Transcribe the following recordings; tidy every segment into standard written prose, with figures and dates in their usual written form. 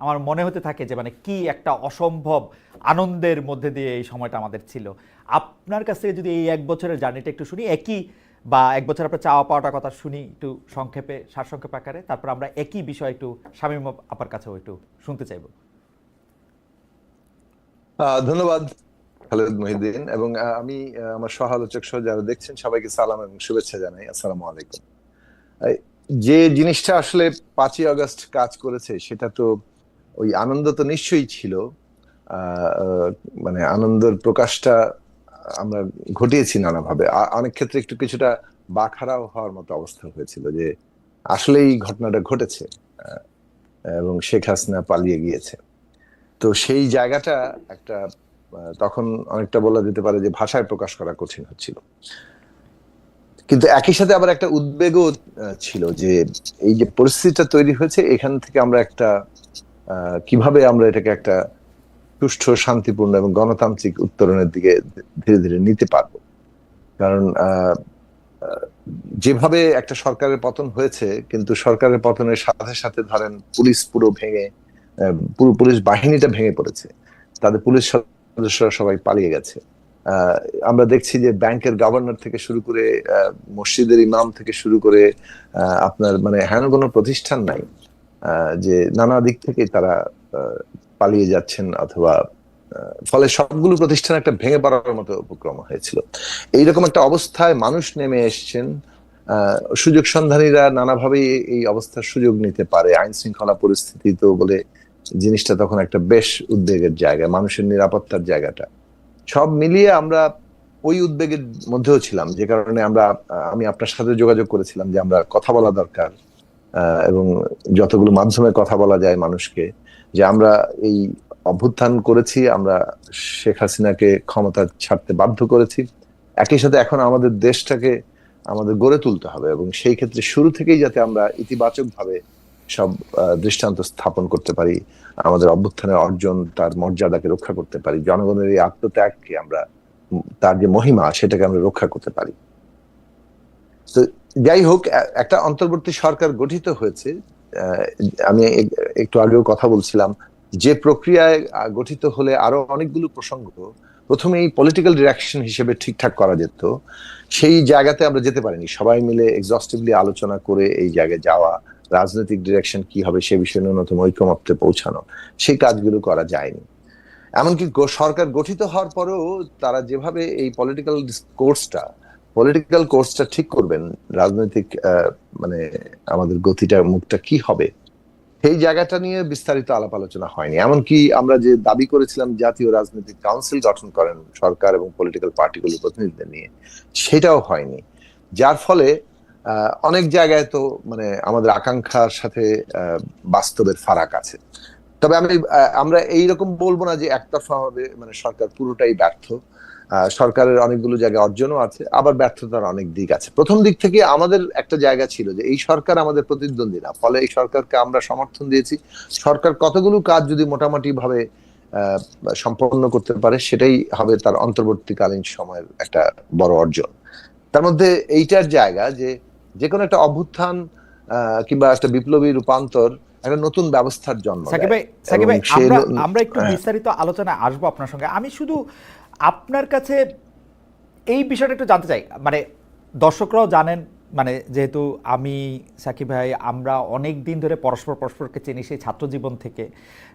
আমার মনে হতে থাকে যে মানে কি একটা অসম্ভব আনন্দের মধ্যে দিয়ে এই সময়টা আমাদের ছিল। আপনার কাছ থেকে যদি এই 1 বছরের জার্নিটা একটু শুনি, একই বা 1 বছর আপনার চাওয়া পাওয়াটা কথা শুনি একটু সংক্ষেপে, সারসংক্ষেপ আকারে, তারপর আমরা একই বিষয় একটু শামীম আপার কাছেও একটু শুনতে চাইবো। ধন্যবাদ খালেদ মহিউদ্দিন, এবং আমি আমার সহ আলোচক সহ যারা দেখছেন সবাইকে সালাম এবং শুভেচ্ছা জানাই। আসসালামু আলাইকুম। এই যে জিনিসটা আসলে 5ই আগস্ট কাজ করেছে সেটা তো ওই আনন্দ তো নিশ্চয়ই ছিল। আহ, আহ, মানে আনন্দের প্রকাশটা আমরা ঘটিয়েছি নানাভাবে, অনেক ক্ষেত্রে একটু কিছুটা বাকহারাও হওয়ার মতো অবস্থা হয়েছিল যে আসলে এই ঘটনাটা ঘটেছে, আহ, এবং শেখ হাসিনা পালিয়ে গিয়েছে। তো সেই জায়গাটা একটা তখন অনেকটা বলা যেতে পারে যে ভাষায় প্রকাশ করা কঠিন হচ্ছিল। কিন্তু একই সাথে আবার একটা উদ্বেগও ছিল যে এই যে পরিস্থিতিটা তৈরি হয়েছে, এখান থেকে আমরা একটা কিভাবে আমরা এটাকে একটা সুষ্ঠু, শান্তিপূর্ণ এবং গণতান্ত্রিক উত্তরণের দিকে ধীরে ধীরে নিতে পারবো। কারণ আহ, যেভাবে একটা সরকারের পতন হয়েছে, কিন্তু সরকারের পতনের সাথে সাথে ধরেন পুলিশ পুরো ভেঙে, পুরো পুলিশ বাহিনীটা ভেঙে পড়েছে, তাদের পুলিশ সদস্যরা সবাই পালিয়ে গেছে। আহ, আমরা দেখছি যে ব্যাংকের গভর্নর থেকে শুরু করে মসজিদের ইমাম থেকে শুরু করে আপনার মানে হেন কোনো প্রতিষ্ঠান নাই যে নানা দিক থেকে তারা আহ, পালিয়ে যাচ্ছেন, অথবা ফলে সবগুলো প্রতিষ্ঠান একটা ভেঙে পড়ার মতো উপক্রম হয়েছিল। এইরকম একটা অবস্থায় মানুষ নেমে এসছেন। সুযোগ সন্ধানীরা নানাভাবেই এই অবস্থার সুযোগ নিতে পারে, আইন শৃঙ্খলা পরিস্থিতি তো বলে জিনিসটা তখন একটা বেশ উদ্বেগের জায়গা, মানুষের নিরাপত্তার জায়গাটা সব মিলিয়ে আমরা ওই উদ্বেগের মধ্যেও ছিলাম, যে কারণে আমি আপনার সাথে যোগাযোগ করেছিলাম যে আমরা কথা বলা দরকার, এবং যতগুলো মাধ্যমে কথা বলা যায় মানুষকে, যে আমরা এই অভ্যুত্থান করেছি, আমরা শেখ হাসিনাকে ক্ষমতা ছাড়তে বাধ্য করেছি, একই সাথে এখন আমাদের দেশটাকে আমাদের গড়ে তুলতে হবে, এবং সেই ক্ষেত্রে শুরু থেকেই যাতে আমরা ইতিবাচক ভাবে সব দৃষ্টান্ত স্থাপন করতে পারি, আমাদের অভ্যুত্থানের অর্জন তার মর্যাদাকে রক্ষা করতে পারি, জনগণের এই আত্মত্যাগকে আমরা, তার যে মহিমা সেটাকে আমরা রক্ষা করতে পারি। তো যাই হোক, একটা অন্তর্বর্তী সরকার গঠিত হয়েছে। আহ, আমি একটু আগেও কথা বলছিলাম যে প্রক্রিয়ায় গঠিত হলে আরো অনেকগুলো প্রসঙ্গ প্রথমে এই পলিটিক্যাল ডিরেকশন হিসেবে ঠিকঠাক করা যেত, সেই জায়গাতে আমরা যেতে পারিনি। সবাই মিলে এক্সস্টিভলি আলোচনা করে এই জায়গায় যাওয়া, রাজনৈতিক ডিরেকশন কি হবে সে বিষয়ে ন্যূনতম ঐকমত্যে পৌঁছানো, সেই কাজগুলো করা যায়নি। এমনকি সরকার গঠিত হওয়ার পরেও তারা যেভাবে এই পলিটিক্যাল কোর্সটা ঠিক করবেন, রাজনৈতিক মানে আমাদের গতিটা, মুখটা কি হবে, সেই জায়গাটা নিয়ে বিস্তারিত আলাপ আলোচনা হয়নি। এমনকি আমরা যে দাবি করেছিলাম জাতীয় রাজনৈতিক কাউন্সিল গঠন করেন সরকার এবং পলিটিক্যাল পার্টিগুলোর প্রতিনিধিদের নিয়ে, সেটাও হয়নি। যার ফলে অনেক জায়গায় তো মানে আমাদের আকাঙ্ক্ষার সাথে বাস্তবের ফারাক আছে। তবে আমরা এইরকম বলবো না যে একতরফা হবে, মানে সরকার পুরোটাই ব্যর্থ। সরকারের অনেকগুলো জায়গায় অর্জনও আছে, আবার ব্যর্থতার অনেক দিক আছে। প্রথম দিক থেকে আমাদের একটা জায়গা ছিল যে এই সরকার আমাদের প্রতিদ্বন্দ্বী না, ফলে এই সরকারকে আমরা সমর্থন দিয়েছি। সরকার কতগুলো কাজ যদি মোটামুটি ভাবে আহ সম্পন্ন করতে পারে, সেটাই হবে তার অন্তর্বর্তীকালীন সময়ের একটা বড় অর্জন। তার মধ্যে এইটার জায়গা যে যে কোনো একটা অভ্যুত্থান কিংবা একটা বিপ্লবী রূপান্তর একটা নতুন ব্যবস্থার জন্ম সাকিব দেয়, ভাই, সাকিব এবং ভাই, সে আমরা আমরা একটু বিস্তারিত আলোচনায় আসবো আপনার সঙ্গে। আমি শুধু আপনার কাছে এই বিষয়টা একটু জানতে চাই, মানে দর্শকরাও জানেন, মানে যেহেতু আমি, সাকিব ভাই, আমরা অনেক দিন ধরে পরস্পরকে চিনি সেই ছাত্র জীবন থেকে।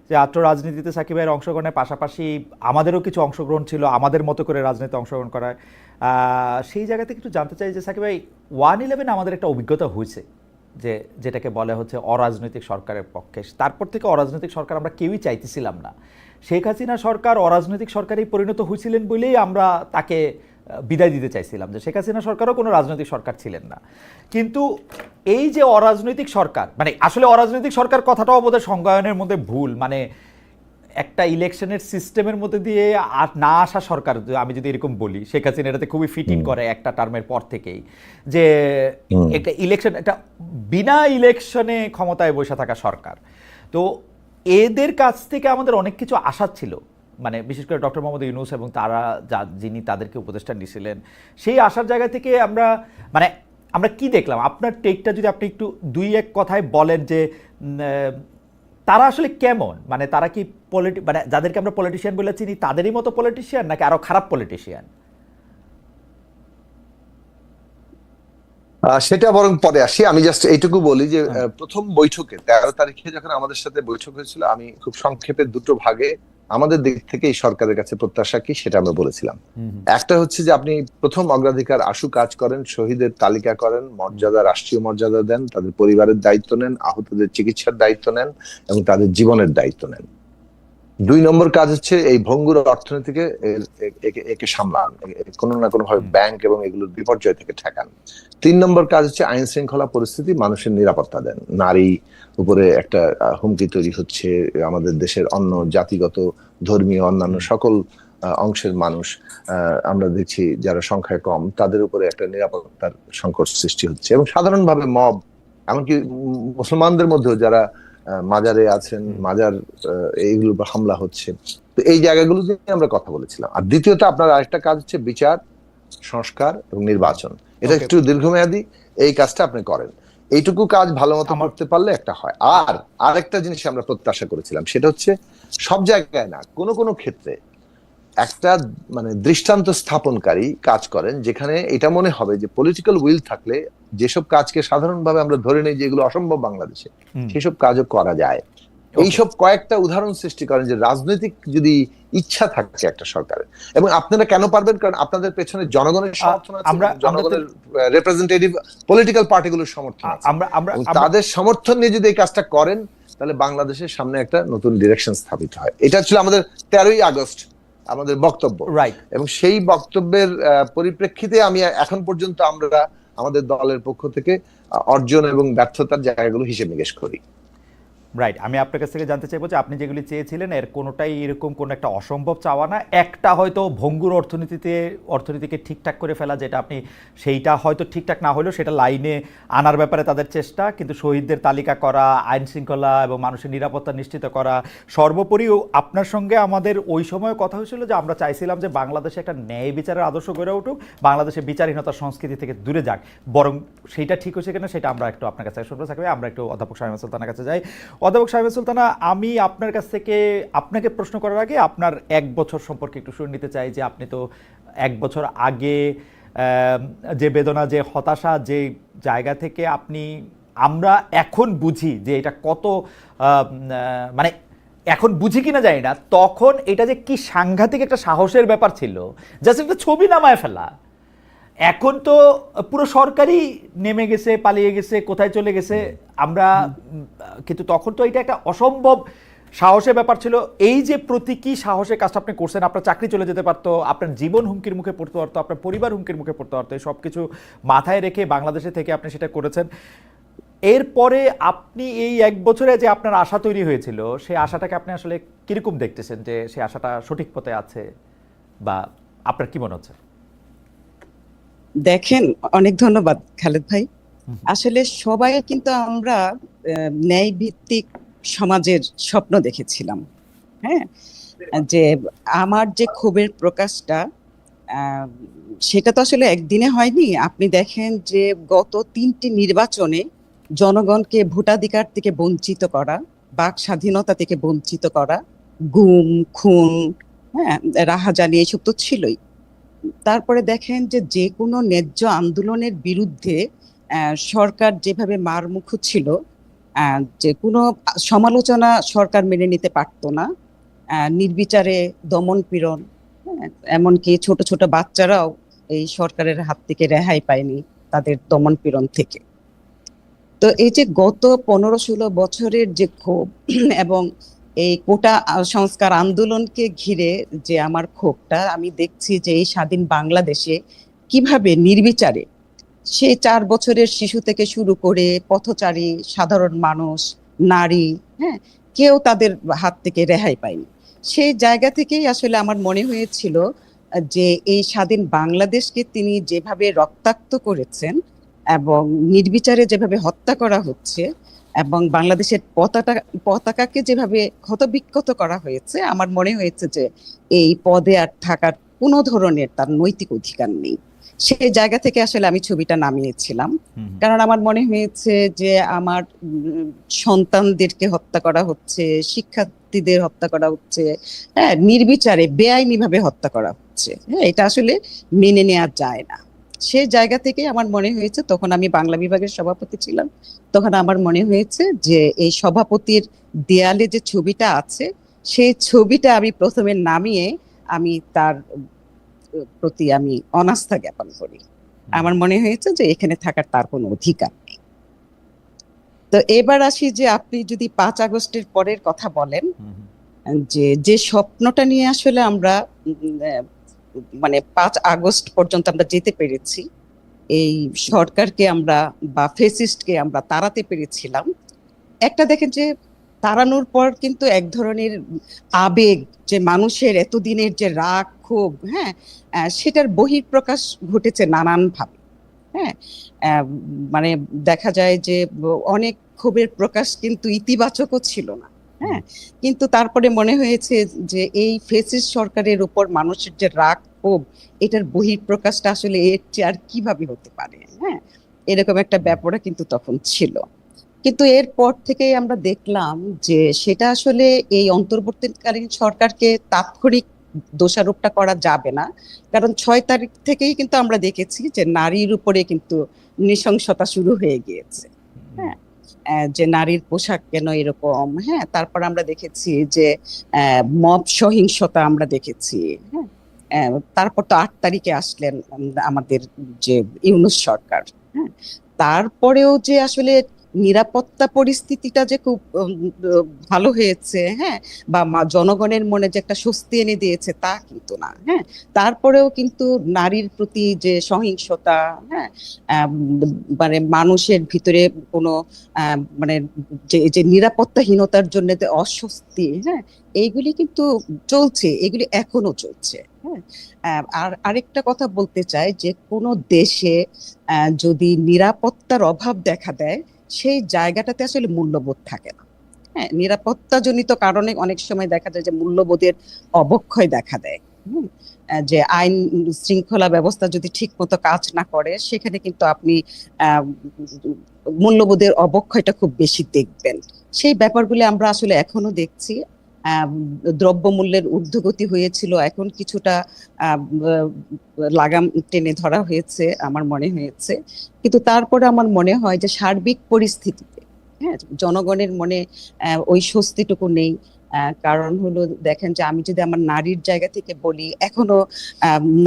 যে ছাত্র রাজনীতিতে সাকিব ভাইয়ের অংশগ্রহণের পাশাপাশি আমাদেরও কিছু অংশগ্রহণ ছিল, আমাদের মতো করে রাজনীতিতে অংশগ্রহণ করার। সেই জায়গা থেকে একটু জানতে চাই যে সাকিব ভাই, 1/11 আমাদের একটা অভিজ্ঞতা হয়েছে, যে যেটাকে বলে হচ্ছে অরাজনৈতিক সরকারের পক্ষে। তারপর থেকে অরাজনৈতিক সরকার আমরা কেউই চাইতেছিলাম না। শেখ হাসিনা সরকার অরাজনৈতিক সরকারেই পরিণত হয়েছিলেন বলেই আমরা তাকে বিদায় দিতে চাইছিলাম, যে শেখ হাসিনা সরকারও কোনো রাজনৈতিক সরকার ছিলেন না। কিন্তু এই যে অরাজনৈতিক সরকার, মানে আসলে অরাজনৈতিক সরকার কথাটাও বোধহয় সংজ্ঞায়নের মধ্যে ভুল। মানে একটা ইলেকশনের সিস্টেমের মধ্যে দিয়ে না আসা সরকার, আমি যদি এরকম বলি, শেখ হাসিনা এটাতে খুবই ফিট ইন করে একটা টার্মের পর থেকেই, যে একটা ইলেকশন, একটা বিনা ইলেকশনে ক্ষমতায় বসে থাকা সরকার। তো এদের কাছ থেকে আমাদের অনেক কিছু আশা ছিল, মানে বিশেষ করে ডক্টর মোহাম্মদ ইউনূস এবং তারা যিনি তাদেরকে উপদেষ্টা নিয়েছিলেন, সেই আসার জায়গা থেকে আমরা, মানে আমরা কি দেখলাম, আপনার টেকটা যদি আপনি একটু 2-1 কথায় বলেন যে তারা আসলে কেমন, মানে তারা কি মানে যাদেরকে আমরা পলিটিশিয়ান বলে চিনি তাদেরই মতো পলিটিশিয়ান নাকি আরো খারাপ পলিটিশিয়ান? সেটা বরং পরে আসি, আমি জাস্ট এইটুকু বলি যে প্রথম বৈঠকে 13 তারিখে যখন আমাদের সাথে বৈঠক হয়েছিল, আমি খুব সংক্ষেপে দুটো ভাগে আমাদের দিক থেকে এই সরকারের কাছে প্রত্যাশা কি সেটা আমরা বলেছিলাম। একটা হচ্ছে যে আপনি প্রথম অগ্রাধিকার আশু কাজ করেন, শহীদের তালিকা করেন, মর্যাদা, রাষ্ট্রীয় মর্যাদা দেন, তাদের পরিবারের দায়িত্ব নেন, আহতদের চিকিৎসার দায়িত্ব নেন এবং তাদের জীবনের দায়িত্ব নেন। 2 নম্বর কাজ হচ্ছে এই ভঙ্গুর অর্থনীতিকে একে সামলান, কোনো না কোনো ভাবে ব্যাংক এবং এগুলোর বিপর্যয় থেকে ঠেকান। 3 নম্বর কাজ হচ্ছে আইন শৃঙ্খলা পরিস্থিতি, মানুষের নিরাপত্তা দেন। নারী উপরে একটা হুমকি তৈরি হচ্ছে, আমাদের দেশের অন্য জাতিগত, ধর্মীয়, অন্যান্য সকল অংশের মানুষ আমরা দেখছি যারা সংখ্যায় কম, তাদের উপরে একটা নিরাপত্তার সংকট সৃষ্টি হচ্ছে। এবং সাধারণভাবে মব, এমনকি মুসলমানদের মধ্যেও যারা মাজারে আছেন, মাজার এইগুলো হামলা হচ্ছে। তো এই জায়গাগুলো নিয়ে আমরা কথা বলেছিলাম। আর দ্বিতীয়ত আপনার আরেকটা কাজ হচ্ছে বিচার, সংস্কার এবং নির্বাচন। এটা একটু দীর্ঘমেয়াদী, এই কাজটা আপনি করেন। এইটুকু কাজ ভালো মতো করতে পারলে একটা হয়। আর আরেকটা জিনিস আমরা প্রত্যাশা করেছিলাম, সেটা হচ্ছে সব জায়গায় না, কোনো কোনো ক্ষেত্রে একটা মানে দৃষ্টান্ত স্থাপনকারী কাজ করেন, যেখানে এটা মনে হবে যে পলিটিক্যাল উইল থাকলে যেসব কাজকে সাধারণভাবে আমরা ধরে নেই যেগুলো অসম্ভব বাংলাদেশে, সেসব কাজও করা যায়। এইসব কয়েকটা উদাহরণ সৃষ্টি করেন যে রাজনৈতিক যদি ইচ্ছা থাকে একটা সরকারের, এবং আপনারা কেন পারবেন, কারণ আপনাদের পেছনে জনগণের সমর্থন আছে, জনগণের রিপ্রেজেন্টেটিভ পলিটিক্যাল পার্টিগুলোর সমর্থন আছে। তাদের সমর্থন নিয়ে যদি এই কাজটা করেন, তাহলে বাংলাদেশের সামনে একটা নতুন ডিরেকশন স্থাপিত হয়। এটা ছিল আমাদের 13ই আগস্ট আমাদের বক্তব্য, এবং সেই বক্তব্যের পরিপ্রেক্ষিতে আমি এখন পর্যন্ত আমরা আমাদের দলের পক্ষ থেকে অর্জন এবং ব্যর্থতার জায়গাগুলো হিসেব নিকেশ করি। রাইট, আমি আপনার কাছ থেকে জানতে চাইবো যে আপনি যেগুলি চেয়েছিলেন এর কোনোটাই এরকম কোনো একটা অসম্ভব চাওয়া না। একটা হয়তো ভঙ্গুর অর্থনীতিকে ঠিকঠাক করে ফেলা, যেটা আপনি সেইটা হয়তো ঠিকঠাক না হলেও সেটা লাইনে আনার ব্যাপারে তাদের চেষ্টা, কিন্তু শহীদদের তালিকা করা, আইন শৃঙ্খলা এবং মানুষের নিরাপত্তা নিশ্চিত করা, সর্বোপরি আপনার সঙ্গে আমাদের ওই সময় কথা হয়েছিল যে আমরা চাইছিলাম যে বাংলাদেশে একটা ন্যায় বিচারের আদর্শ গড়ে উঠুক, বাংলাদেশে বিচারহীনতার সংস্কৃতি থেকে দূরে যাক। বরং সেইটা ঠিক হয়েছে কিনা সেটা আমরা একটু আপনার কাছে শুনবো। থাকবে আমরা একটু অধ্যাপক শামীমা সুলতানার কাছে যাই। অধ্যাপক শামীমা সুলতানা, আমি আপনার কাছ থেকে আপনাকে প্রশ্ন করার আগে আপনার 1 বছর সম্পর্কে একটু শুনে নিতে চাই, যে আপনি তো 1 বছর আগে যে বেদনা, যে হতাশা, যে জায়গা থেকে আপনি, আমরা এখন বুঝি যে এটা কত মানে এখন বুঝি কিনা জানি না, তখন এটা যে কি সাংঘাতিক একটা সাহসের ব্যাপার ছিল, জাস্ট একটা ছবি নামায় ফেলা। এখন তো পুরো সরকারই নেমে গেছে, পালিয়ে গেছে, কোথায় চলে গেছে আমরা, কিন্তু তখন তো এটা একটা অসম্ভব সাহসের ব্যাপার ছিল। এই যে প্রতীকী সাহসের কাজটা আপনি করছেন, আপনার চাকরি চলে যেতে পারতো, আপনার জীবন হুমকির মুখে পড়তে পারতো, আপনার পরিবার হুমকির মুখে পড়তে পারতো, সব কিছু মাথায় রেখে বাংলাদেশে থেকে আপনি সেটা করেছেন। এরপরে আপনি এই 1 বছরে যে আপনার আশা তৈরি হয়েছিল, সেই আশাটাকে আপনি আসলে কিরকম দেখতেছেন, যে সেই আশাটা সঠিক পথে আছে, বা আপনার কি মনে হচ্ছে? দেখেন, অনেক ধন্যবাদ খালেদ ভাই। আসলে সবাই কিন্তু আমরা ন্যায় ভিত্তিক সমাজের স্বপ্ন দেখেছিলাম। হ্যাঁ, যে আমার যে ক্ষোভের প্রকাশটা, সেটা তো আসলে একদিনে হয়নি। আপনি দেখেন যে গত 3টি নির্বাচনে জনগণকে ভোটাধিকার থেকে বঞ্চিত করা, বাক স্বাধীনতা থেকে বঞ্চিত করা, গুম খুন, হ্যাঁ, রাহাজানি, এসব তো ছিলই। তারপরে দেখেন যে কোনো ন্যায্য আন্দোলনের বিরুদ্ধে সরকার যেভাবে মারমুখো ছিল, যে কোনো সমালোচনা সরকার মেনে নিতে পারতো না, নির্বিচারে দমন পীড়ন, এমনকি ছোট ছোট বাচ্চারাও এই সরকারের হাত থেকে রেহাই পায়নি তাদের দমন পীড়ন থেকে। তো এই যে গত 15-16 বছরের যে ক্ষোভ এবং এই কোটা সংস্কার আন্দোলনকে ঘিরে যে আমার ক্ষোভটা, আমি দেখছি যে এই স্বাধীন বাংলাদেশে কিভাবে নির্বিচারে সেই 4 বছরের শিশু থেকে শুরু করে পথচারী, সাধারণ মানুষ, নারী, হ্যাঁ, কেউ তাদের হাত থেকে রেহাই পায়নি। সেই জায়গা থেকেই আসলে আমার মনে হয়েছিল যে এই স্বাধীন বাংলাদেশকে তিনি যেভাবে রক্তাক্ত করেছেন এবং নির্বিচারে যেভাবে হত্যা করা হচ্ছে এবং বাংলাদেশের পতাকাকে যেভাবে ক্ষতবিক্ষত করা হয়েছে, আমার মনে হয়েছে যে এই পদে আর থাকার কোনো ধরনের তার নৈতিক অধিকার নেই। সেই জায়গা থেকে আসলে আমি ছবিটা নামিয়েছিলাম, কারণ আমার মনে হয়েছে যে আমার সন্তানদেরকে হত্যা করা হচ্ছে, শিক্ষার্থীদের হত্যা করা হচ্ছে, হ্যাঁ, নির্বিচারে বেআইনিভাবে হত্যা করা হচ্ছে। হ্যাঁ, এটা আসলে মেনে নেওয়া যায় না। সেই জায়গা থেকে আমার মনে হয়েছে, তখন আমি বাংলা বিভাগের সভাপতি ছিলাম, তখন আমার মনে হয়েছে যে এই সভাপতির দেয়ালে যে ছবিটা আছে, সেই ছবিটা আমি প্রথমে নামিয়ে আমি তার প্রতি আমি অনাস্থা জ্ঞাপন করি। আমার মনে হয়েছে যে এখানে থাকার তার কোনো অধিকার নেই। তো এবার আসি যে আপনি যদি 5 আগস্টের পরের কথা বলেন, যে যে স্বপ্নটা নিয়ে আসলে আমরা মানে 5 আগস্ট পর্যন্ত আমরা যেতে পেরেছি, এই সরকারকে আমরা বা ফেসিস্টকে আমরা তাড়াতে পেরেছিলাম, একটা দেখেন যে তাড়ানোর পর কিন্তু এক ধরনের আবেগ, যে মানুষের এতদিনের যে রাগ ক্ষোভ, হ্যাঁ, সেটার বহিঃপ্রকাশ ঘটেছে নানান ভাবে। হ্যাঁ, মানে দেখা যায় যে অনেক ক্ষোভের প্রকাশ কিন্তু ইতিবাচকও ছিল না। হ্যাঁ, কিন্তু তারপরে মনে হয়েছে যে এই ফেসিস্ট সরকারের উপর মানুষের যে রাগ ক্ষোভ, এটার বহিঃপ্রকাশটা আসলে এর চেয়ে আর কিভাবে হতে পারে। হ্যাঁ, এরকম একটা ব্যাপারও কিন্তু তখন ছিল। কিন্তু এরপর থেকেই আমরা দেখলাম যে সেটা আসলে এই অন্তর্বর্তীকালীন সরকারকে তাৎক্ষণিক দোষারোপটা করা যাবে না, কারণ 6 তারিখ থেকেই কিন্তু আমরা দেখেছি যে নারীর উপরে কিন্তু নৃশংসতা শুরু হয়ে গিয়েছে। হ্যাঁ, যে নারীর পোশাক কেন এরকম, হ্যাঁ, তারপর আমরা দেখেছি যে মব সহিংসতা আমরা দেখেছি। হ্যাঁ, তারপর তো 8 তারিখে আসলেন আমাদের যে ইউনূস সরকার। হ্যাঁ, তারপরেও যে আসলে নিরাপত্তা পরিস্থিতিটা যে খুব ভালো হয়েছে, হ্যাঁ, বা জনগণের মনে যে একটা স্বস্তি এনে দিয়েছে, তা কিন্তু না। হ্যাঁ, তারপরেও কিন্তু নারীর প্রতি যে সহিংসতা, হ্যাঁ, মানে মানুষের ভিতরে কোনো মানে যে নিরাপত্তাহীনতার জন্য যে অস্বস্তি, হ্যাঁ, এইগুলি কিন্তু চলছে, এগুলি এখনো চলছে। হ্যাঁ, আর আরেকটা কথা বলতে চাই যে কোনো দেশে যদি নিরাপত্তার অভাব দেখা দেয়, সেই জায়গাটাতে আসলে মূল্যবোধ থাকে না। হ্যাঁ, নিরাপত্তাজনিত কারণে অনেক সময় দেখা যায় যে মূল্যবোধের অবক্ষয় দেখা দেয়। যে আইন শৃঙ্খলা ব্যবস্থা যদি ঠিক মতো কাজ না করে, সেখানে কিন্তু আপনি আহ মূল্যবোধের অবক্ষয়টা খুব বেশি দেখবেন। সেই ব্যাপারগুলো আমরা আসলে এখনো দেখছি। দ্রব্যমূল্যের ঊর্ধ্বগতি হয়েছিল, এখন কিছুটা লাগাম টেনে ধরা হয়েছে আমার মনে হয়েছে, কিন্তু তারপরে আমার মনে হয় যে সার্বিক পরিস্থিতিতে, হ্যাঁ, জনগণের মনে ওই স্বস্তিটুকু নেই। কারণ হলো, দেখেন যে আমি যদি আমার নারীর জায়গা থেকে বলি, এখনো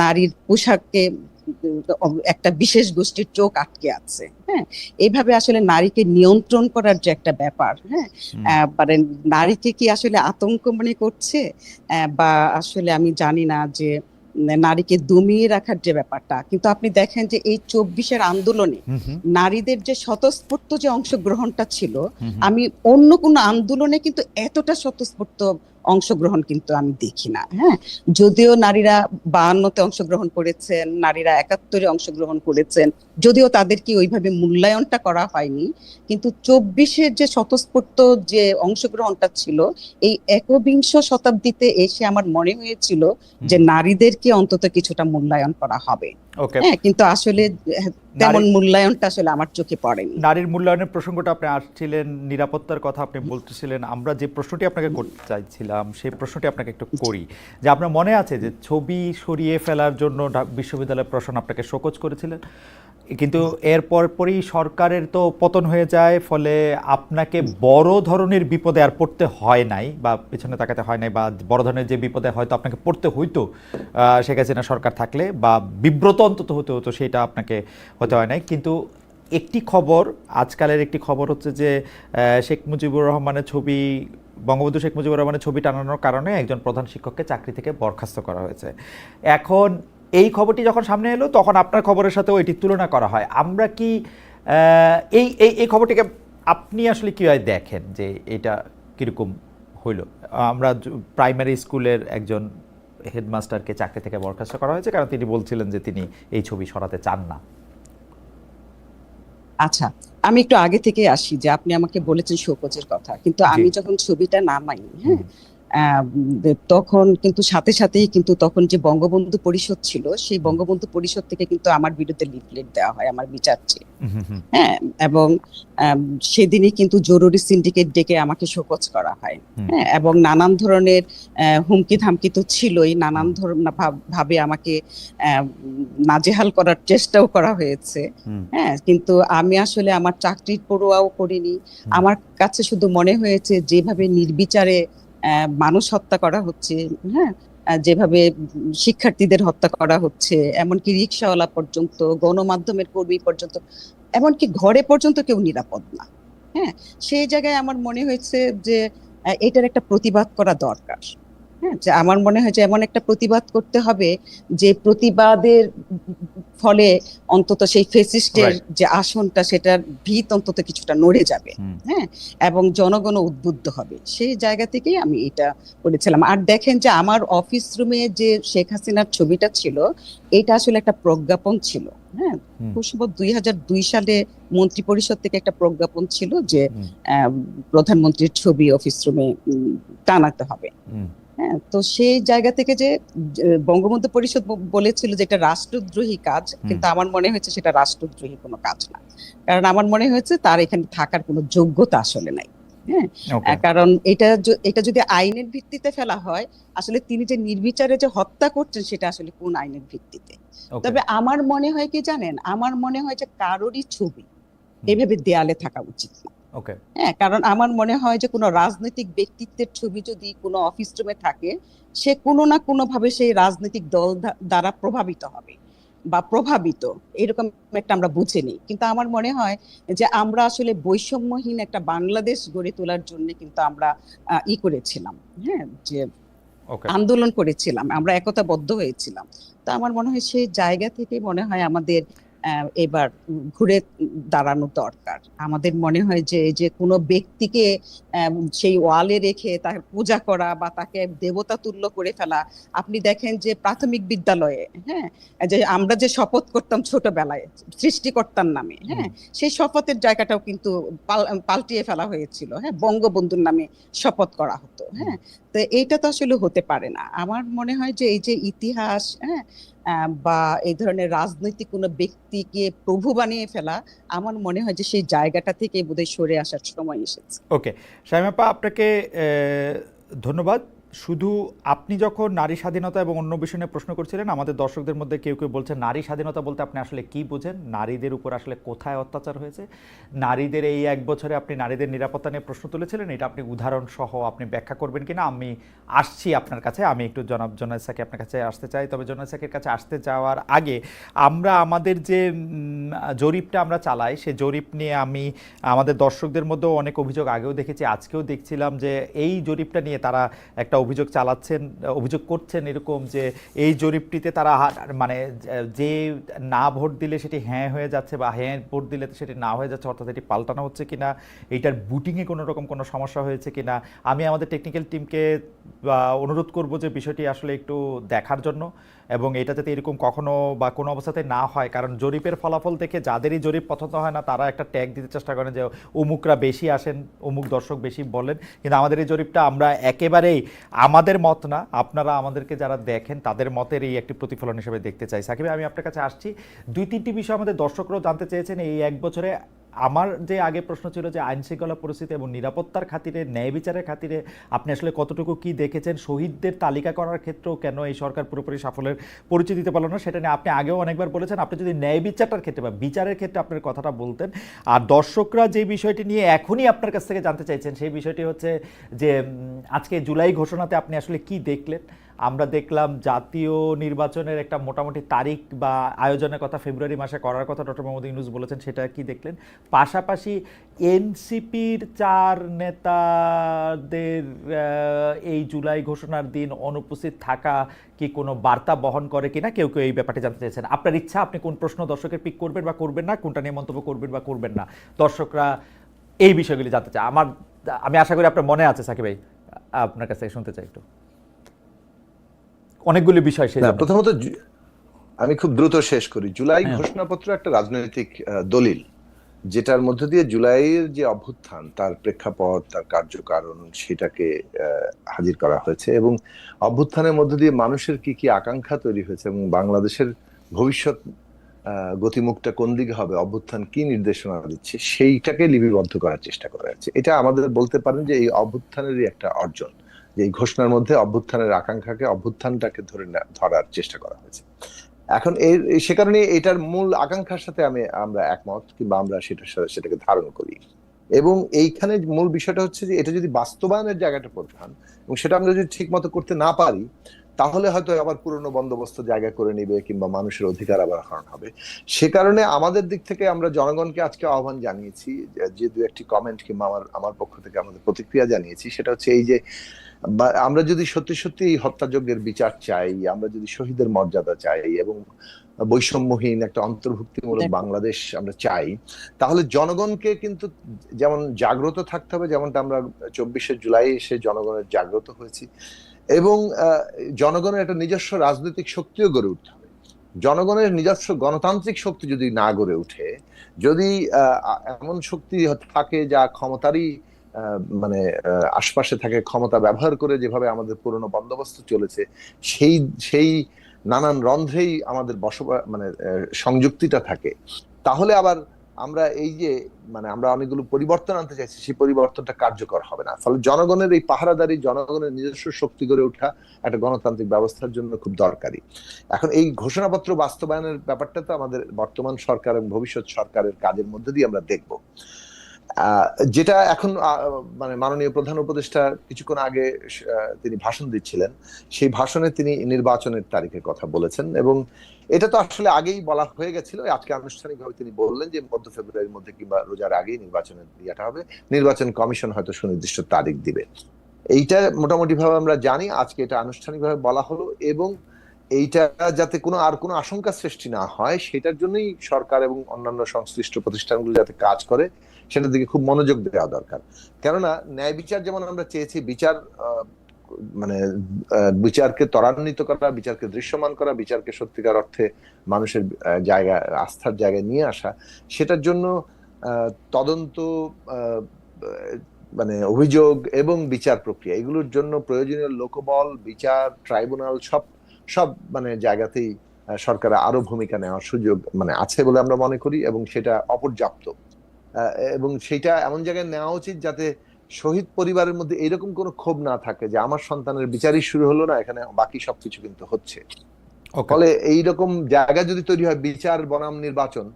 নারীর পোশাককে একটা বিশেষ গোষ্ঠীর চোখ আটকে আছে। হ্যাঁ, এইভাবে আসলে নারীকে নিয়ন্ত্রণ করার যে একটা ব্যাপার, হ্যাঁ, মানে নারীকে কি আসলে আতঙ্ক মনে করছে, বা আসলে আমি জানি না যে নারীকে দমিয়ে রাখার যে ব্যাপারটা। কিন্তু আপনি দেখেন যে এই 24-এর আন্দোলনে নারীদের যে স্বতঃস্ফূর্ত যে অংশগ্রহণটা ছিল, আমি অন্য কোনো আন্দোলনে কিন্তু এতটা স্বতঃস্ফূর্ত অংশগ্রহণ কিন্তু আমি দেখি না। হ্যাঁ, যদিও নারীরা 52-তে অংশগ্রহণ করেছেন, নারীরা 71-এ অংশগ্রহণ করেছেন, যদিও তাদেরকে ওইভাবে মূল্যায়নটা করা হয়নি, কিন্তু 24-এর যে স্বতঃস্ফূর্ত যে অংশগ্রহণটা ছিল, এই একবিংশ শতাব্দীতে এসে আমার মনে হয়েছিল যে নারীদেরকে অন্তত কিছুটা মূল্যায়ন করা হবে। হ্যাঁ, কিন্তু আসলে তেমন মূল্যায়নটা আসলে আমার চোখে পড়েনি। নারীর মূল্যায়নের প্রসঙ্গটা আপনি আসছিলেন, নিরাপত্তার কথা আপনি বলতেছিলেন, আমরা যে প্রশ্নটি আপনাকে করতে চাইছিলাম সেই প্রশ্নটি আপনাকে একটু করি, যে আপনার মনে আছে যে ছবি সরিয়ে ফেলার জন্য বিশ্ববিদ্যালয় প্রশাসন আপনাকে শোকজ করেছিলেন, কিন্তু এরপর পরই সরকারের তো পতন হয়ে যায়, ফলে আপনাকে বড় ধরনের বিপদে আর পড়তে হয় নাই, বা পেছনে তাকাতে হয় নাই, বা বড় ধরনের যে বিপদে হয়তো আপনাকে পড়তে হইতো শেখ হাসিনা সরকার থাকলে, বা বিব্রত অন্তত হতে হতো, সেটা আপনাকে হতে হয় নাই। কিন্তু একটি খবর, আজকালের একটি খবর হচ্ছে যে শেখ মুজিবুর রহমানের ছবি, বঙ্গবন্ধু শেখ মুজিবুর রহমানের ছবি টানানোর কারণে একজন প্রধান শিক্ষককে চাকরি থেকে বরখাস্ত করা হয়েছে। এখন এই খবরটি যখন সামনে এলো, তখন আপনার খবরের সাথেও এটির তুলনা করা হয়। আমরা কি এই এই এই খবরটিকে আপনি আসলে কীভাবে দেখেন, যে এটা কীরকম হইল? আমরা প্রাইমারি স্কুলের একজন হেডমাস্টারকে চাকরি থেকে বরখাস্ত করা হয়েছে কারণ তিনি বলছিলেন যে তিনি এই ছবি সরাতে চান না। আচ্ছা, আমি একটু আগে থেকে আসি, যে আপনি আমাকে বলেছেন শোকজের কথা, কিন্তু আমি যখন ছবিটা নামাই, হ্যাঁ, তখন কিন্তু সাথে সাথেই কিন্তু তখন যে বঙ্গবন্ধু পরিষদ ছিল, সেই বঙ্গবন্ধু পরিষদ থেকে কিন্তু আমার বিরুদ্ধে লিফলেট দেওয়া হয় আমার বিচার চেয়ে। হ্যাঁ, এবং সেদিনই কিন্তু জরুরি সিন্ডিকেট ডেকে আমাকে শোকজ করা হয়। হ্যাঁ, এবং নানান ধরনের হুমকি ধামকি তো ছিলই, নানান ধরনের ভাবে আমাকে নাজেহাল করার চেষ্টাও করা হয়েছে। হ্যাঁ, কিন্তু আমি আসলে আমার চাকরির পরোয়াও করিনি। আমার কাছে শুধু মনে হয়েছে যেভাবে নির্বিচারে মানুষ হত্যা করা হচ্ছে, হ্যাঁ, যেভাবে শিক্ষার্থীদের হত্যা করা হচ্ছে, এমনকি রিকশাওয়ালা পর্যন্ত, গণমাধ্যমের কর্মী পর্যন্ত, এমনকি ঘরে পর্যন্ত কেউ নিরাপদ না। হ্যাঁ, সেই জায়গায় আমার মনে হয়েছে যে এটার একটা প্রতিবাদ করা দরকার। হ্যাঁ, যে আমার মনে হয় যে এমন একটা প্রতিবাদ করতে হবে যে প্রতিবাদের ফলে অন্তত সেই ফেসিস্টের যে আসনটা, সেটার ভিত অন্তত কিছুটা নড়ে যাবে। হ্যাঁ, এবং জনগণ উদ্বুদ্ধ হবে। সেই জায়গা থেকেই আমি এটা করেছিলাম। আর দেখেন যে আমার অফিস রুমে যে শেখ হাসিনার ছবিটা ছিল, এটা আসলে একটা প্রজ্ঞাপন ছিল। হ্যাঁ, খুব সম্ভব 2002 সালে মন্ত্রী পরিষদ থেকে একটা প্রজ্ঞাপন ছিল যে প্রধানমন্ত্রীর ছবি অফিস রুমে টানাতে হবে। হ্যাঁ, তো সেই জায়গা থেকে যে বঙ্গবন্ধু পরিষদ বলেছিল যে এটা রাষ্ট্রদ্রোহী কাজ, কিন্তু আমার মনে হয়েছে সেটা রাষ্ট্রদ্রোহী কোনো কাজ না। কারণ আমার মনে হয়েছে তার এখানে থাকার কোনো যোগ্যতা আসলে নাই। হ্যাঁ, কারণ এটা যদি আইনের ভিত্তিতে ফেলা হয়, আসলে তিনি যে নির্বিচারে যে হত্যা করছেন সেটা আসলে কোন আইনের ভিত্তিতে। তবে আমার মনে হয় কি জানেন, আমার মনে হয় যে কারোরই ছবি এভাবে দেয়ালে থাকা উচিত না। হ্যাঁ, কারণ আমার মনে হয় যে কোনো রাজনৈতিক ব্যক্তিত্বের ছবি যদি কোনো অফিস রুমে থাকে, সে কোনো না কোনো ভাবে সেই রাজনৈতিক দল দ্বারা প্রভাবিত হবে বা প্রভাবিত, এরকম একটা আমরা বুঝে নিই। কিন্তু আমার মনে হয় যে আমরা আসলে বৈষম্যহীন একটা বাংলাদেশ গড়ে তোলার জন্য কিন্তু আমরা করেছিলাম। হ্যাঁ, যে আন্দোলন করেছিলাম, আমরা একতাবদ্ধ হয়েছিলাম। তো আমার মনে হয় সেই জায়গা থেকে মনে হয় আমাদের এবার ঘুরে দাঁড়ানো দরকার। আমাদের মনে হয় যে কোনো ব্যক্তিকে সেই ওয়ালে রেখে তার পূজা করা বা তাকে দেবতা তুল্য করে ফেলা। আপনি দেখেন যে প্রাথমিক বিদ্যালয়ে, হ্যাঁ, যে আমরা যে শপথ করতাম ছোটবেলায় সৃষ্টিকর্তার নামে, হ্যাঁ, সেই শপথের জায়গাটাও কিন্তু পাল্টিয়ে ফেলা হয়েছিল। হ্যাঁ, বঙ্গবন্ধুর নামে শপথ করা হতো। হ্যাঁ, তো এইটা তো আসলে হতে পারে না। আমার মনে হয় যে এই যে ইতিহাস, হ্যাঁ, বা এই ধরনের রাজনৈতিক কোনো ব্যক্তিকে প্রভু বানিয়ে ফেলা, আমার মনে হয় যে সেই জায়গাটা থেকে বোধহয় সরে আসার সময় এসেছে। ওকে, শামীমা আপা, আপনাকে ধন্যবাদ। শুধু আপনি যখন নারী স্বাধীনতা এবং অন্য বিষয় নিয়ে প্রশ্ন করছিলেন, আমাদের দর্শকদের মধ্যে কেউ কেউ বলছেন নারী স্বাধীনতা বলতে আপনি আসলে কি বোঝেন, নারীদের উপর আসলে কোথায় অত্যাচার হয়েছে, নারীদের এই 1 বছরে আপনি নারীদের নিরাপত্তা নিয়ে প্রশ্ন তুলেছিলেন, এটা আপনি উদাহরণ সহ আপনি ব্যাখ্যা করবেন কিনা। আমি আসছি আপনার কাছে, আমি একটু জনাব জোনায়েদ সাকি আপনার কাছে আসতে চাই। তবে জোনায়েদ সাকির কাছে আসতে যাওয়ার আগে আমরা আমাদের যে জরিপটা আমরা চালাই, সে জরিপ নিয়ে আমি আমাদের দর্শকদের মধ্যেও অনেক অভিযোগ আগেও দেখেছি, আজকেও দেখছিলাম যে এই জরিপটা নিয়ে তারা একটা অভিযোগ চালাচ্ছেন, অভিযোগ করছেন এরকম যে এই জরিপটিতে তারা মানে যে না ভোট দিলে সেটি হ্যাঁ হয়ে যাচ্ছে বা হ্যাঁ ভোট দিলে সেটি না হয়ে যাচ্ছে, অর্থাৎ এটি পাল্টানো হচ্ছে কিনা, এইটার বুটিংয়ে কোনো রকম কোনো সমস্যা হয়েছে কিনা। আমি আমাদের টেকনিক্যাল টিমকে অনুরোধ করব যে বিষয়টি আসলে একটু দেখার জন্য, এবং এটা যাতে এরকম কখনো বা কোনো অবস্থাতে না হয়। কারণ জরিপের ফলাফল দেখে যাদেরই জরিপ পছন্দ হয় না তারা একটা ট্যাগ দিতে চেষ্টা করেন যে অমুকরা বেশি আসেন, অমুক দর্শক বেশি বলেন। কিন্তু আমাদের এই জরিপটা আমরা একেবারেই আমাদের মত না, আপনারা আমাদেরকে যারা দেখেন তাদের মতের এই একটি প্রতিফলন হিসেবে দেখতে চাই। সাকিব, আমি আপনার কাছে আসছি। 2-3টি বিষয় আমাদের দর্শকরাও জানতে চেয়েছেন এই 1 বছরে। আমার যে আগে প্রশ্ন ছিল যে আইন শৃঙ্খলা পরিস্থিতি এবং নিরাপত্তার খাতিরে, ন্যায় বিচারের খাতিরে আপনি আসলে কতটুকু কি দেখেছেন, শহীদদের তালিকা করার ক্ষেত্রেও কেন এই সরকার পুরোপুরি সাফল্যের পরিচয় দিতে পারলো না, সেটা নিয়ে আপনি আগেও অনেকবার বলেছেন। আপনি যদি ন্যায় বিচারটার ক্ষেত্রে বা বিচারের ক্ষেত্রে আপনার কথাটা বলতেন। আর দর্শকরা যে বিষয়টি নিয়ে এখনই আপনার কাছ থেকে জানতে চাইছেন সেই বিষয়টি হচ্ছে যে আজকে জুলাই ঘোষণাতে আপনি আসলে কি দেখলেন। আমরা দেখলাম জাতীয় নির্বাচনের একটা মোটামুটি তারিখ বা আয়োজনের কথা ফেব্রুয়ারি মাসে করার কথা ডক্টর মোহাম্মদ ইউনূস বলেছেন, সেটা কি দেখলেন। পাশাপাশি এনসিপির 4 নেতাদের এই জুলাই ঘোষণার দিন অনুপস্থিত থাকা কি কোনো বার্তা বহন করে কিনা, কেউ কেউ এই ব্যাপারটি জানতে চাইছেন। আপনার ইচ্ছা আপনি কোন প্রশ্ন দর্শকের পিক করবেন বা করবেন না, কোনটা নিয়ে মন্তব্য করবেন বা করবেন না, দর্শকরা এই বিষয়গুলি জানতে চায়। আমি আশা করি আপনার মনে আছে সাকিব ভাই, আপনার কাছ থেকে শুনতে চাই একটু অনেকগুলি বিষয়। প্রথমত আমি খুব দ্রুত শেষ করি। জুলাই ঘোষণাপত্র একটা রাজনৈতিক দলিল, যেটার মধ্য দিয়ে জুলাইয়ের যে অভ্যুত্থান, তার প্রেক্ষাপট, তার কার্যকারণ, সেটাকে হাজির করা হয়েছে, এবং অভ্যুত্থানের মধ্য দিয়ে মানুষের কি কি আকাঙ্ক্ষা তৈরি হয়েছে এবং বাংলাদেশের ভবিষ্যৎ গতিমুখটা কোন দিকে হবে, অভ্যুত্থান কি নির্দেশনা দিচ্ছে, সেইটাকে লিপিবদ্ধ করার চেষ্টা করা হচ্ছে। এটা আমাদের বলতে পারেন যে এই অভ্যুত্থানেরই একটা অর্জন, যে এই ঘোষণার মধ্যে অভ্যুত্থানের আকাঙ্ক্ষাকে, অভ্যুত্থানটাকে ধরার চেষ্টা করা হয়েছে। এখন সে কারণে এটার মূল আকাঙ্ক্ষার সাথে আমরা একমত, কিংবা আমরা সেটাকে ধারণ করি। এবং এইখানে মূল বিষয়টা হচ্ছে যে এটা যদি বাস্তবায়নের জায়গাটা প্রধান, এবং সেটা আমরা যদি ঠিক মতো করতে না পারি, তাহলে হয়তো আবার পুরনো বন্দোবস্ত জায়গা করে নিবে, কিংবা মানুষের অধিকার আবার হরণ হবে। সে কারণে আমাদের দিক থেকে আমরা জনগণকে আজকে আহ্বান জানিয়েছি, যে দু একটি কমেন্ট কিংবা আমার পক্ষ থেকে আমাদের প্রতিক্রিয়া জানিয়েছি। সেটা হচ্ছে এই যে আমরা যদি সত্যি সত্যি এই হত্যাযজ্ঞের বিচার চাই, আমরা যদি শহীদের মর্যাদা চাই এবং বৈষম্যহীন একটা অন্তর্ভুক্তিমূলক বাংলাদেশ আমরা চাই, তাহলে জনগণকে কিন্তু যেমন জাগ্রত থাকতে হবে, যেমনটা আমরা 24শে জুলাই এসে জনগণের জাগ্রত হয়েছি, এবং জনগণের একটা নিজস্ব রাজনৈতিক শক্তিও গড়ে উঠতে হবে। জনগণের নিজস্ব গণতান্ত্রিক শক্তি যদি না গড়ে উঠে, যদি এমন শক্তি থাকে যা ক্ষমতারই মানে আশপাশে থাকে, ক্ষমতা ব্যবহার করে যেভাবে আমাদের পুরনো বন্দোবস্ত চলেছে, সেই সেই নানান রন্ধ্রেই আমাদের বসবাস মানে সংযুক্তিটা থাকে, তাহলে আবার আমরা এই যে আমরা অনেকগুলো পরিবর্তন আনতে চাইছি, সেই পরিবর্তনটা কার্যকর হবে না। ফলে জনগণের এই পাহারাদারি, জনগণের নিজস্ব শক্তি গড়ে ওঠা একটা গণতান্ত্রিক ব্যবস্থার জন্য খুব দরকারি। এখন এই ঘোষণাপত্র বাস্তবায়নের ব্যাপারটা তো আমাদের বর্তমান সরকার এবং ভবিষ্যৎ সরকারের কাজের মধ্যে দিয়ে আমরা দেখব। যেটা এখন মাননীয় প্রধান উপদেষ্টা কিছুক্ষণ আগে তিনি ভাষণ দিচ্ছিলেন, সেই ভাষণে তিনি নির্বাচনের তারিখের কথা বলেছেন, এবং এটা তো আসলে আগেই বলা হয়ে গেছিল। আজকে আনুষ্ঠানিকভাবে তিনি বললেন যে মধ্য ফেব্রুয়ারির মধ্যে কিংবা রোজার আগেই নির্বাচনের ইয়েটা হবে, নির্বাচন কমিশন হয়তো সুনির্দিষ্ট তারিখ দিবে। এইটা মোটামুটি ভাবে আমরা জানি, আজকে এটা আনুষ্ঠানিকভাবে বলা হলো, এবং এইটা যাতে কোনো আশঙ্কা সৃষ্টি না হয়, সেটার জন্যই সরকার এবং অন্যান্য সংশ্লিষ্ট প্রতিষ্ঠানগুলো যাতে কাজ করে, সেটার দিকে খুব মনোযোগ দেওয়া দরকার। কেননা ন্যায় বিচার যেমন আমরা চেয়েছি, বিচারকে ত্বরান্বিত করা, বিচারকে দৃশ্যমান করা, বিচারকে সত্যিকার অর্থে মানুষের জায়গায়, আস্থার জায়গায় নিয়ে আসা, সেটার জন্য তদন্ত, অভিযোগ এবং বিচার প্রক্রিয়া, এগুলোর জন্য প্রয়োজনীয় লোকবল, বিচার ট্রাইব্যুনাল, সব জায়গাতেই সরকারের আরো ভূমিকা নেওয়ার সুযোগ আছে বলে আমরা মনে করি, এবং সেটা অপর্যাপ্ত। এবং সেটা এমন জায়গায় নেওয়া উচিত যাতে শহীদ পরিবারের মধ্যে এরকম কোনো ক্ষোভ না থাকে যে আমার সন্তানের বিচারই শুরু হলো না, এখানে বাকি সবকিছু কিন্তু হচ্ছে। ফলে এইরকম জায়গা যদি তৈরি হয়, বিচার বনাম নির্বাচন,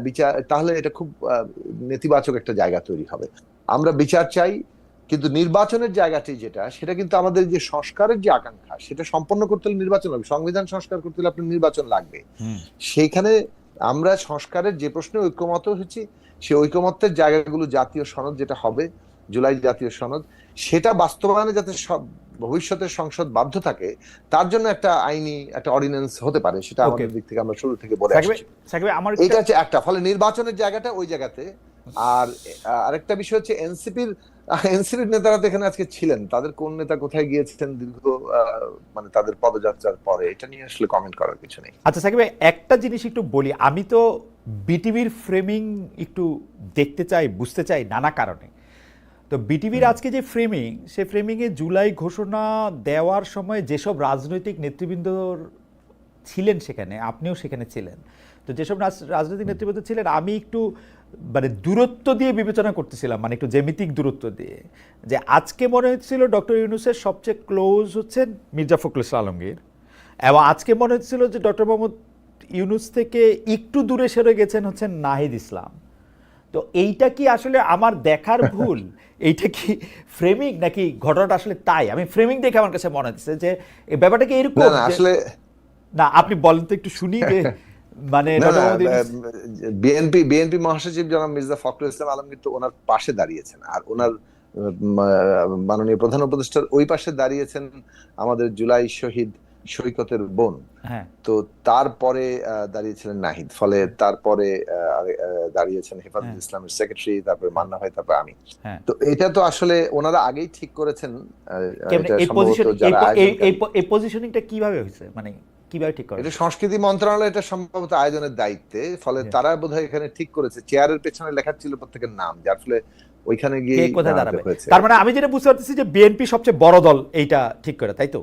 বিচার, তাহলে এটা খুব নেতিবাচক একটা জায়গা তৈরি হবে। আমরা বিচার চাই, কিন্তু নির্বাচনের জায়গাটি যেটা, সেটা কিন্তু আমাদের যে সংস্কারের যে আকাঙ্ক্ষা, সেটা সম্পন্ন করতে হলে নির্বাচন হবে। সংবিধান সংস্কার করতে হলে আপনার নির্বাচন লাগবে। সেইখানে আমরা সংস্কারের যে প্রশ্নে ঐক্যমত হয়েছি, সেই ঐকমত্যের জায়গাগুলো জাতীয় সনদ যেটা হবে, জুলাই জাতীয় সনদ, সেটা বাস্তবায়নে যাতে সব ভবিষ্যতের সংসদ বাধ্য থাকে, তার জন্য একটা আইনি একটা অর্ডিন্যান্স হতে পারে, সেটা আমাদের দিক থেকে আমরা শুরু থেকে বলে আসছি। এটা হচ্ছে একটা। ফলে নির্বাচনের জায়গাটা ওই জায়গাতে। আর আরেকটা বিষয় হচ্ছে এনসিপির নেতারা তো এখানে আজকে ছিলেন, তাদের কোন নেতা কোথায় গিয়েছিলেন দীর্ঘ তাদের পদযাত্রার পরে, এটা নিয়ে আসলে কমেন্ট করার কিছু নেই। আচ্ছা সাকিব ভাই, একটা জিনিস একটু বলি, আমি তো বিটিভির ফ্রেমিং একটু দেখতে চাই, বুঝতে চাই নানা কারণে। তো বিটিভির আজকে যে ফ্রেমিং, সে ফ্রেমিংয়ে জুলাই ঘোষণা দেওয়ার সময় যেসব রাজনৈতিক নেতৃবৃন্দ ছিলেন সেখানে, আপনিও সেখানে ছিলেন, তো যেসব রাজনৈতিক নেতৃবৃন্দ ছিলেন, আমি একটু দূরত্ব দিয়ে বিবেচনা করতেছিলাম, একটু জ্যামিতিক দূরত্ব দিয়ে, যে আজকে মনে হচ্ছিল ডক্টর ইউনূসের সবচেয়ে ক্লোজ হচ্ছেন মির্জা ফখরুল ইসলাম আলমগীর, এবং আজকে মনে হচ্ছিল যে ডক্টর মোহাম্মদ ইউনূস থেকে একটু দূরে সরে গেছেন হচ্ছেন নাহিদ ইসলাম। তো এইটা কি আসলে আমার দেখার ভুল? এইটা কি ফ্রেমিং, নাকি ঘটনাটা আসলে তাই? আমি ফ্রেমিং দেখে আমার কাছে মনে হচ্ছে যে এই ব্যাপারটা কি এরকম আসলে। না, আপনি বলেন তো একটু শুনি যে বিএনপি মহাসচিব জনাব মির্জা ফখরুল ইসলাম আলমগীর তো ওনার পাশে দাঁড়িয়েছেন, আর ওনার মাননীয় প্রধান উপদেষ্টার ওই পাশে দাঁড়িয়েছেন আমাদের জুলাই শহীদ সৈকতের বোন। তো তারপরে দাঁড়িয়েছিলেন নাহিদ, ফলে তারপরে দাঁড়িয়েছেন হেফাজত ইসলামের সেক্রেটারি, তারপরে মান্না ভাই, তারপরে আমি। তো এটা তো আসলে ওনারা আগেই ঠিক করেছেন। এই পজিশনিংটা কিভাবে হয়েছে? কিভাবে ঠিক করে? এটা সংস্কৃতি মন্ত্রণালয়, এটা সম্ভবত আয়োজনের দায়িত্বে, ফলে জি। তারা বোধহয় এখানে ঠিক করেছে, চেয়ারের পেছনে লেখা ছিল প্রত্যেকের নাম, যার ফলে ওইখানে গিয়ে কে কোথায় দাঁড়াতে দাঁড়াবে? হয়েছে। তার মানে আমি যেটা বুঝতে পারতেছি যে বিএনপি সবচেয়ে বড় দল এইটা ঠিক করে, তাই তো?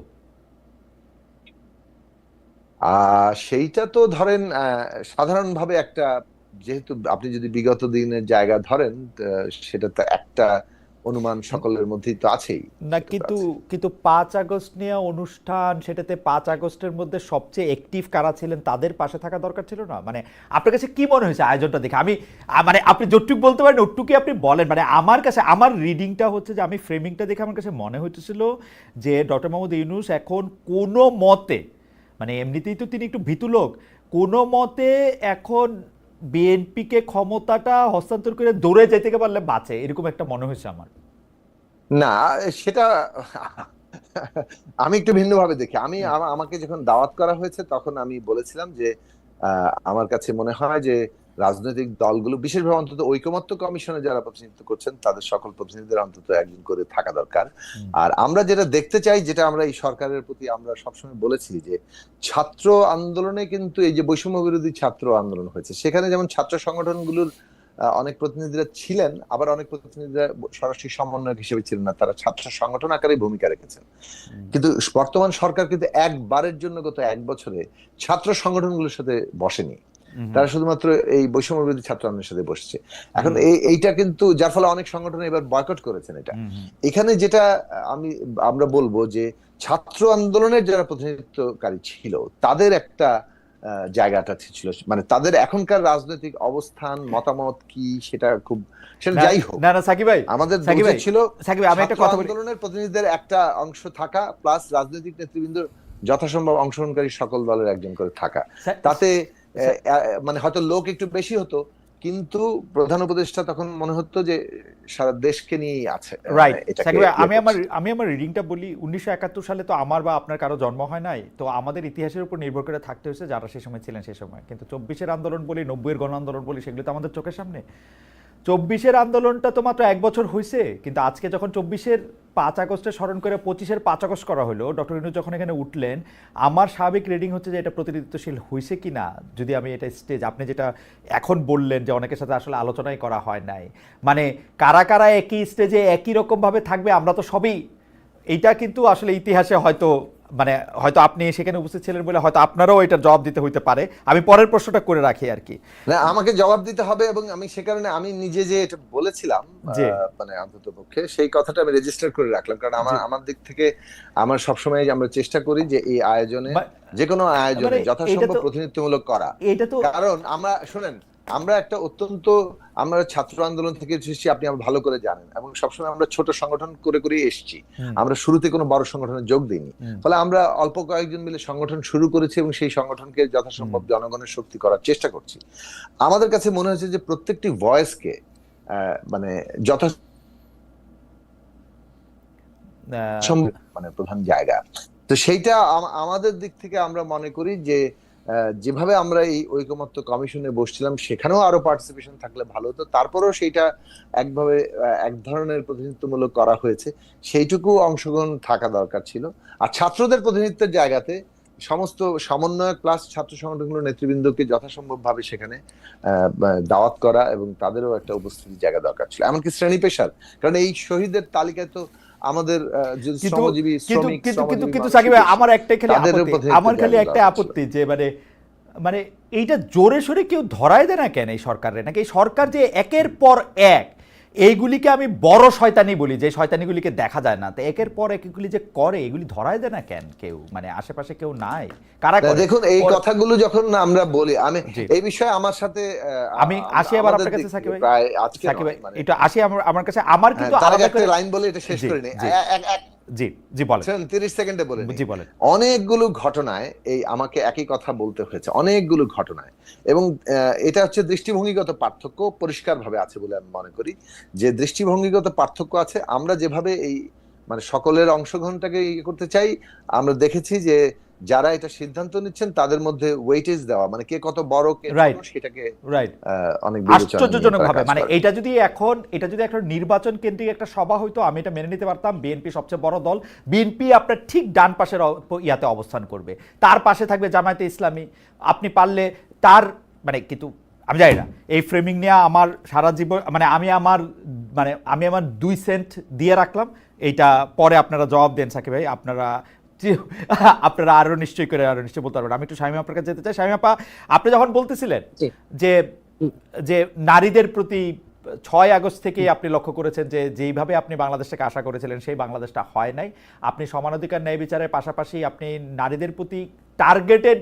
সেইটা তো ধরেন সাধারণভাবে একটা, যেহেতু আপনি যদি বিগত দিনের জায়গা ধরেন, সেটা তো একটা অনুমান সকলের মধ্যেই তো আছেই। না, সেটা তো কিন্তু আছে। কিন্তু ৫ আগস্ট নিয়ে অনুষ্ঠান, সেটাতে ৫ আগস্টের মধ্যে সবচেয়ে অ্যাক্টিভ কারা ছিলেন তাদের পাশে থাকা দরকার ছিল না? মানে আপনার কাছে কি মনে হয়েছে আয়োজনটা দেখে? আমি মানে আপনি যতটুকু বলতে পারেন ওটুকুই আপনি বলেন। মানে আমার কাছে আমার রিডিংটা হচ্ছে যে আমি ফ্রেমিংটা দেখে আমার কাছে মনে হইতেছিল যে ডক্টর মোহাম্মদ ইউনূস এখন কোনো মতে, মানে এমনিতেই তো তিনি একটু ভীতু লোক, কোনো মতে এখন বিএনপিকে ক্ষমতাটা হস্তান্তর করে দৌড়ে যেতে পারলে বাঁচে, এরকম একটা মনে হয়েছে আমার। না, সেটা আমি একটু ভিন্নভাবে দেখি। আমাকে যখন দাওয়াত করা হয়েছে তখন আমি বলেছিলাম যে আমার কাছে মনে হয় যে রাজনৈতিক দলগুলো, বিশেষভাবে অন্তত ঐকমত্য কমিশনে যারা প্রতিনিধিত্ব করছেন, তাদের সকল প্রতিনিধিদের অন্তত একজন করে থাকা দরকার। আর আমরা যেটা দেখতে চাই, যেটা আমরা এই সরকারের প্রতি আমরা সবসময় বলেছি, যে ছাত্র আন্দোলনে কিন্তু এই যে বৈষম্য বিরোধী ছাত্র আন্দোলন হয়েছে, সেখানে যেমন ছাত্র সংগঠনগুলোর অনেক প্রতিনিধিরা ছিলেন, আবার অনেক প্রতিনিধিরা সরাসরি সমন্বয়ক হিসেবে ছিলেন না, তারা ছাত্র সংগঠন আকারে ভূমিকা রেখেছেন। কিন্তু বর্তমান সরকার কিন্তু একবারের জন্য গত 1 বছরে ছাত্র সংগঠনগুলোর সাথে বসেনি, তারা শুধুমাত্র এই বৈষম্য বিরোধী ছাত্র আন্দোলনের সাথে বসছে। এখন এইটা কিন্তু, যার ফলে অনেক সংগঠন এবার বয়কট করেছেন এটা। এখানে যেটা আমরা বলবো যে ছাত্র আন্দোলনের যারা প্রতিনিধিত্বকারী ছিল, তাদের একটা জায়গাটা ছিল, মানে তাদের এখনকার রাজনৈতিক অবস্থান মতামত কি, সেটা যাই হোক, না না সাকিব ভাই, আমাদের সাকিব ভাই, উচিত ছিল সাকিব ভাই, আমি একটা ছাত্র কথা বলি। আন্দোলনের প্রতিনিধিদের একটা অংশ থাকা, প্লাস রাজনৈতিক নেতৃবৃন্দ যথাসম্ভব অংশগ্রহণকারী সকল দলের একজন করে থাকা। তাতে মানে হয়তো লোক একটু বেশি হতো, কিন্তু প্রধান উপদেষ্টা তখন মনে হতো যে সারা দেশকে নিয়েই আছে। রাইট এটাকে সাকিব ভাই, ইয়ে করছে। আমি আমার রিডিংটা বলি। 1971 সালে তো আমার বা আপনার কারো জন্ম হয় নাই, তো আমাদের ইতিহাসের উপর নির্ভর করে থাকতে হয়েছে যারা সে সময় ছিলেন সে সময়। কিন্তু 24-এর আন্দোলন বলি, 90-এর গণ আন্দোলন বলি, সেগুলো তো আমাদের চোখের সামনে। 24-এর আন্দোলনটা তো মাত্র 1 বছর হয়েছে, কিন্তু আজকে যখন 24-এর 5 আগস্টে স্মরণ করে 25-এর 5 আগস্ট করা হলো, ডক্টর ইউনূস যখন এখানে উঠলেন, আমার স্বাভাবিক রিডিং হচ্ছে যে এটা প্রতিনিধিত্বশীল হয়েছে কি না। যদি আমি এটা স্টেজ, আপনি যেটা এখন বললেন যে অনেকের সাথে আসলে আলোচনাই করা হয় নাই, মানে কারা কারা একই স্টেজে একই রকমভাবে থাকবে, আমরা তো সবই, এইটা কিন্তু আসলে ইতিহাসে হয়তো, মানে হয়তো আপনি সেখানে উপস্থিত ছিলেন বলে হয়তো আপনারাও এটার জবাব দিতে হইতে পারে। আমি পরের প্রশ্নটা করে রাখি আর কি। না, আমাকে জবাব দিতে হবে, এবং আমি সে কারণে আমি নিজে যে এটা বলেছিলাম, জি মানে অন্তত পক্ষে সেই কথাটা আমি রেজিস্টার করে রাখলাম, কারণ জি। আমার দিক থেকে আমার সবসময় আমরা চেষ্টা করি যে এই আয়োজনে, যে কোনো আয়োজনে মানে এটা যথাসম্ভব তো, প্রতিনিধিত্বমূলক করা। এটা তো কারণ আমরা শুনেন, আমরা একটা অত্যন্ত, আমরা ছাত্র আন্দোলন থেকে এসেছি, আপনি আমার ভালো করে জানেন, এবং সবসময় আমরা ছোট সংগঠন করে করে এসেছি। আমরা শুরুতে কোনো বড় সংগঠনে যোগ দিইনি, ফলে আমরা অল্প কয়েকজন মিলে সংগঠন শুরু করেছি, এবং সেই সংগঠনকে যথাসম্ভব জনগণের শক্তি করার চেষ্টা করছি। আমাদের কাছে মনে হয়েছে যে প্রত্যেকটি ভয়েসকে মানে যথা মানে প্রধান জায়গা, তো সেইটা আমাদের দিক থেকে আমরা মনে করি যে যেভাবে আমরা এই ঐকমত্য কমিশনে বসছিলাম, সেখানেও আরো পার্টিসিপেশন থাকলে ভালো হতো। তারপরেও সেইটা একভাবে এক ধরনের প্রতিনিধিত্বমূলক করা হয়েছে, সেইটুকু অংশগ্রহণ থাকা দরকার ছিল। আর ছাত্রদের প্রতিনিধিত্বের জায়গাতে সমস্ত সমন্বয়ক প্লাস ছাত্র সংগঠনগুলোর নেতৃবৃন্দকে যথাসম্ভব ভাবে সেখানে দাওয়াত করা, এবং তাদেরও একটা উপস্থিতির জায়গা দরকার ছিল, এমনকি শ্রেণী পেশার। কারণ এই শহীদের তালিকায় তো আমাদের শ্রমজীবী, শ্রমিক, কিন্তু সাকিব ভাই, আমার একটাই খালি আপত্তি, আমার খালি একটা আপত্তি যে মানে মানে এইটা জোরে সোরে কেউ ধরায় দেয় না কেন এই সরকারের? নাকি এই সরকার যে একের পর এক এইগুলিকে, আমি বড় শয়তানি বলি যে শয়তানিগুলিকে দেখা যায় না, তো একের পর এক এগুলি যে করে, এগুলি ধরায় দেয় না কেন কেউ? মানে আশেপাশে কেউ নাই কারা করে? দেখুন, এই কথাগুলো যখন আমরা বলি, আমি এই বিষয়ে আমার সাথে আমি আসি আবার আপনার কাছে সাকিব ভাই, প্রায় আজকে সাকিব ভাই এটা আসি আমার কাছে, আমার কিন্তু আলাদা একটা লাইন বলে এটা শেষ করে নিই। জি জি বলেন, 30 সেকেন্ডে বলে নিই। জি বলেন। অনেকগুলো ঘটনায় এই আমাকে একই কথা বলতে হয়েছে, অনেকগুলো ঘটনায়, এবং এটা হচ্ছে দৃষ্টিভঙ্গিগত পার্থক্য পরিষ্কার ভাবে আছে বলে আমি মনে করি। যে দৃষ্টিভঙ্গিগত পার্থক্য আছে, আমরা যেভাবে এই মানে সকলের অংশগ্রহণটাকে করতে চাই, আমরা দেখেছি যে যারা এটা সিদ্ধান্ত নিচ্ছেন তাদের মধ্যে ওয়েটেজ দেওয়া, মানে কে কত বড় কে Right. ছোট সেটাকে রাইট, অনেক বিবেচনা নিয়ে আশ্চর্যজনক তারা ভাবে কাজ মানে করে। এটা যদি একটা নির্বাচন কেন্দ্রিক একটা সভা হইতো আমি এটা মেনে নিতে পারতাম। বিএনপি সবচেয়ে বড় দল, বিএনপি আপনার ঠিক ডান পাশের ইয়াতে অবস্থান করবে, তার পাশে থাকবে জামায়াতে ইসলামী। আপনি পারলে তার মানে, কিন্তু আমি জানি না এই ফ্রেমিং নিয়ে আমার সারা জীবন মানে আমি আমার 2 সেন্ট দিয়ে রাখলাম। এইটা পরে আপনারা জবাব দেন সাকিব ভাই, আপনারা আরো নিশ্চয় বলতে পারবেন। আমি একটু শামীমা আপনার কাছে যেতে চাই। শামীমা আপা, আপনি যখন বলতেছিলেন জি। যে যে নারীদের প্রতি 6 আগস্ট থেকেই আপনি লক্ষ্য করেছেন যে যেইভাবে আপনি বাংলাদেশটাকে আশা করেছিলেন সেই বাংলাদেশটা হয় নাই। আপনি সমানাধিকার ন্যায় বিচারের পাশাপাশি আপনি নারীদের প্রতি টার্গেটেড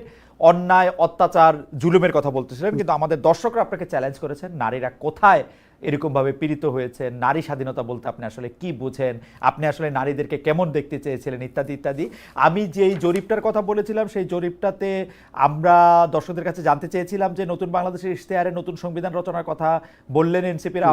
অন্যায় অত্যাচার জুলুমের কথা বলতেছিলেন, কিন্তু আমাদের দর্শকরা আপনাকে চ্যালেঞ্জ করেছেন নারীরা কোথায় এরকমভাবে পীড়িত হয়েছে, নারী স্বাধীনতা বলতে আপনি আসলে কি বুঝেন, আপনি আসলে নারীদেরকে কেমন দেখতে চেয়েছিলেন, ইত্যাদি ইত্যাদি। আমি যেই জরিপটার কথা বলেছিলাম সেই জরিপটাতে আমরা দর্শকদের কাছে জানতে চেয়েছিলাম যে নতুন বাংলাদেশের ইশতেহারে নতুন সংবিধান রচনার কথা বললেন এনসিপির